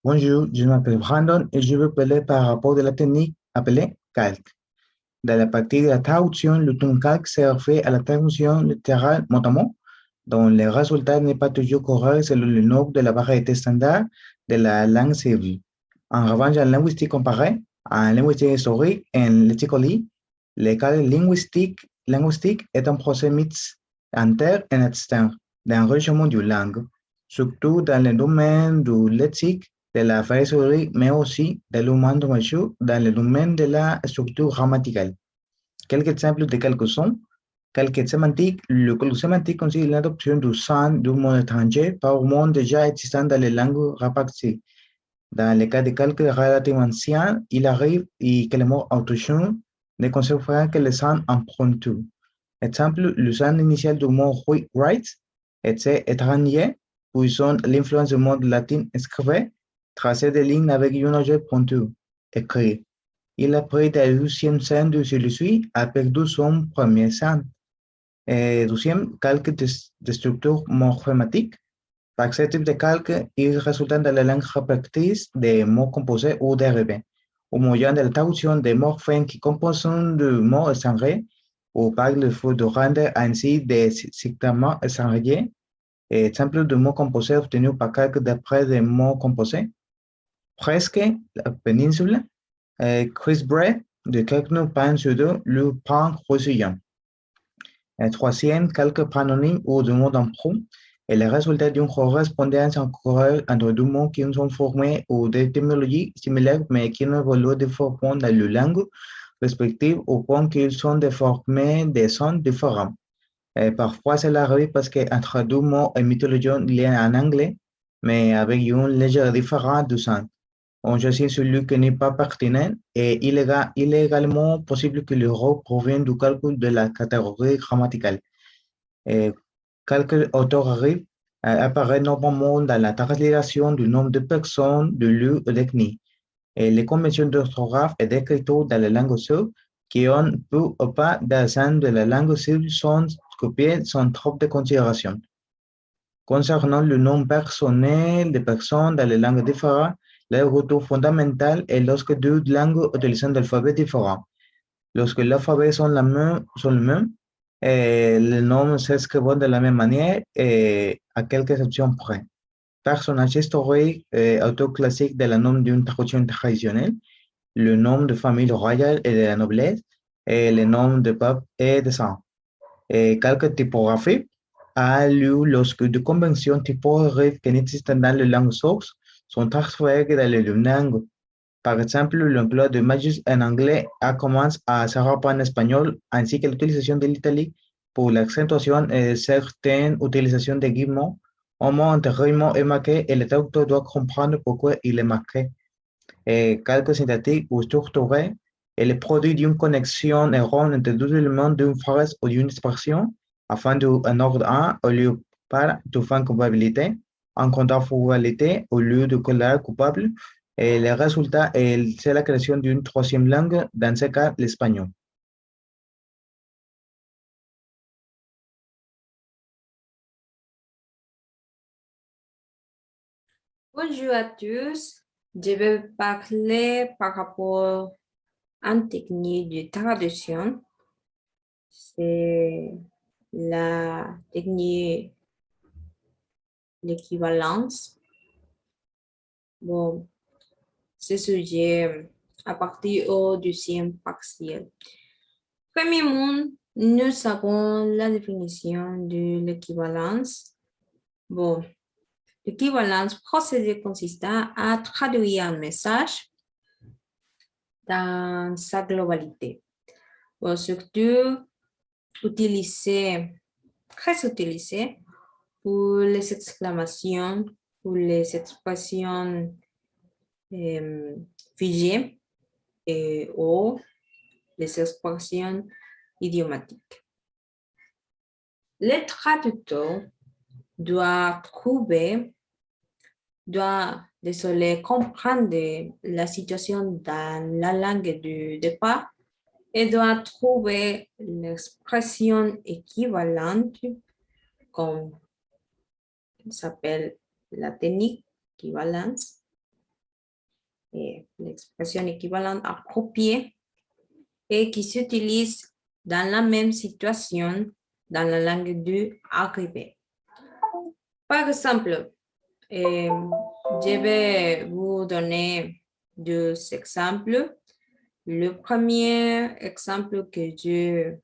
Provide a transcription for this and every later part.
Bonjour, je m'appelle Brandon et je veux parler par rapport de la technique appelée calque. Dans la partie de la traduction, le terme calque sert à la traduction littérale mot à mot, dont le résultat n'est pas toujours correct selon le nombre de la variété standard de la langue cible. En revanche, en linguistique comparée, en linguistique historique et en lexicologie, le calque linguistique est un procès mixte interne et externe d'enrichissement d'une langue, surtout dans le domaine du lexique, de la phraseologie, mais aussi de l'humain dans le domaine de la structure grammaticale. Quelques exemples de quelques sons. Calque sémantique. Le calque sémantique consiste en l'adoption du son d'un mot étranger par un mot déjà existant dans les langues réparties. Dans le cas de calque relativement ancien, il arrive que le mot autochtone ne conserve que le son emprunté. Exemple, le son initial du mot right était étranger, puisant l'influence du mot latin escrire, tracé des lignes avec un objet pointu, écrit. Il a pris la deuxième scène de celui-ci a perdu son premier scène. Deuxième, calque de structure morphématique. Par ce type de calque, il résulte de la langue répartie des mots composés ou dérivés, au moyen de la traduction des morphèmes qui composent de mots étrangers, ou par le fait de rendre ainsi des segments étrangers. Exemple de mots composés obtenus par calque d'après des mots composés. Presque, la péninsule. Chris Bray, de quelques pain pseudo, le pain roussillon. Troisième, quelques panonymes ou de mots d'emprunt est le résultat d'une correspondance entre deux mots qui sont formés ou d'étymologie similaire mais qui ne évoluent différemment dans les langues respectives au point qu'ils sont déformés de sons différents. Parfois, cela arrive parce qu'entre deux mots mythologiques liés en anglais, mais avec une légère différence de sens, on choisit celui qui n'est pas pertinent et il est également possible que l'erreur provienne du calcul de la catégorie grammaticale. Calcul auto-arrive apparaît normalement dans la translation du nombre de personnes, de lieux et d'ethnies. Et les conventions d'orthographe et d'écriture dans la langue cible qui ont peu ou pas d'accent de la langue cible sont copiées sans trop de considération. Concernant le nom personnel de personnes dans les langues différentes, le retour fondamental est lorsque deux langues utilisent un alphabet différent. Lorsque les alphabets sont les mêmes, le nom s'écrit de la même manière et à quelques exceptions près. Personnage historique autoclassique de la nom d'une traduction traditionnelle, le nom de famille royale et de la noblesse, et le nom de peuple et de sang. Et quelques typographies a lieu lorsque des conventions typographiques qui n'existent dans les langues sources sont transférées dans les langues. Par exemple, l'emploi de majus en anglais commence à se reprendre en espagnol, ainsi que l'utilisation de l'italique pour l'accentuation et certaines utilisations de guillemets. Un mot antérieurement est marqué et le traducteur doit comprendre pourquoi il est marqué. Calque synthétique ou structuré est le produit d'une connexion erronée entre deux éléments d'une phrase ou d'une expression afin d'un ordre 1 au lieu par de fin compatibilité, en contemporanéité au lieu de colère coupable. Et le résultat, c'est la création d'une troisième langue, dans ce cas, l'espagnol. Bonjour à tous, je vais parler par rapport à une technique de traduction. C'est la technique d'équivalence. Bon, ce sujet à partir au deuxième partiel. Premièrement, nous avons la définition de l'équivalence. Bon, l'équivalence procédé consistant à traduire un message dans sa globalité. Bon, surtout très utilisé pour les exclamations, pour les expressions figées ou les expressions idiomatiques. Le traducteur doit comprendre la situation dans la langue du départ et doit trouver l'expression équivalente, comme s'appelle la technique d'équivalence, l'expression équivalente appropriée et qui s'utilise dans la même situation dans la langue du arrivé. Par exemple, je vais vous donner deux exemples. Le premier exemple que je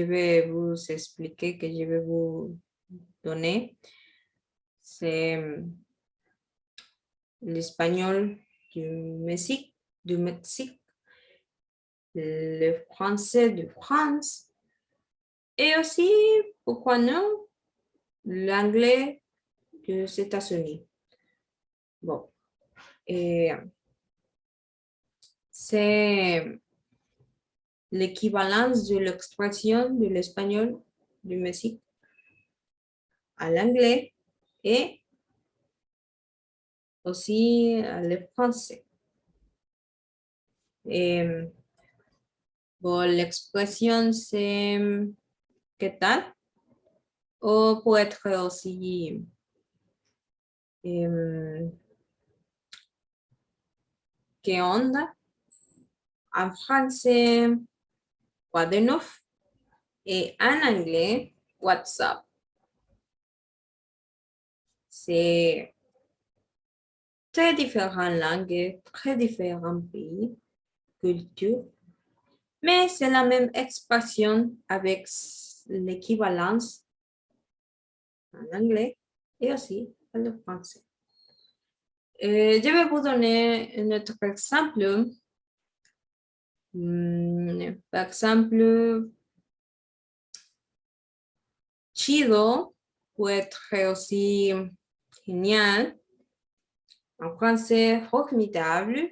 vais vous expliquer, que je vais vous donner, c'est l'espagnol du Mexique, le français de France et aussi, pourquoi non, l'anglais des États-Unis. Bon, et c'est l'équivalence de l'expression de l'espagnol du Mexique à l'anglais et aussi le français. Et bon, l'expression c'est ¿qué tal? O peut être aussi ¿qué onda? En français, quoi de neuf? Et en anglais, what's up? C'est très différentes langues, très différents pays, cultures, mais c'est la même expression avec l'équivalence en anglais et aussi en français. Je vais vous donner un autre exemple. Par exemple, chido peut être aussi génial. En français, formidable.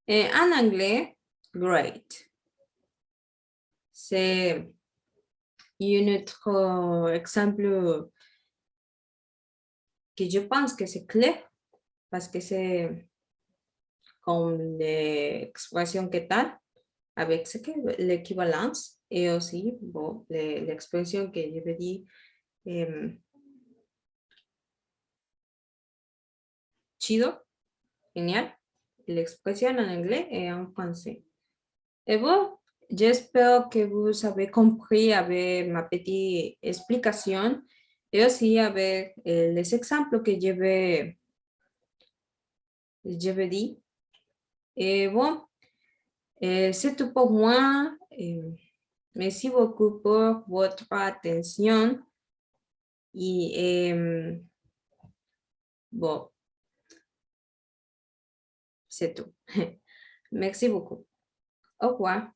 Et en anglais, great. C'est un autre exemple que je pense que c'est clair parce que c'est comme l'expression que tal avec l'équivalence et aussi bon, l'expression que je veux dire chido, génial, l'expression en anglais et en français. Et bon, j'espère que vous avez compris avec ma petite explication et aussi avec les exemples que je vais dire. Et bon, c'est tout pour moi. Merci beaucoup pour votre attention. Et bon, c'est tout. Merci beaucoup. Au revoir.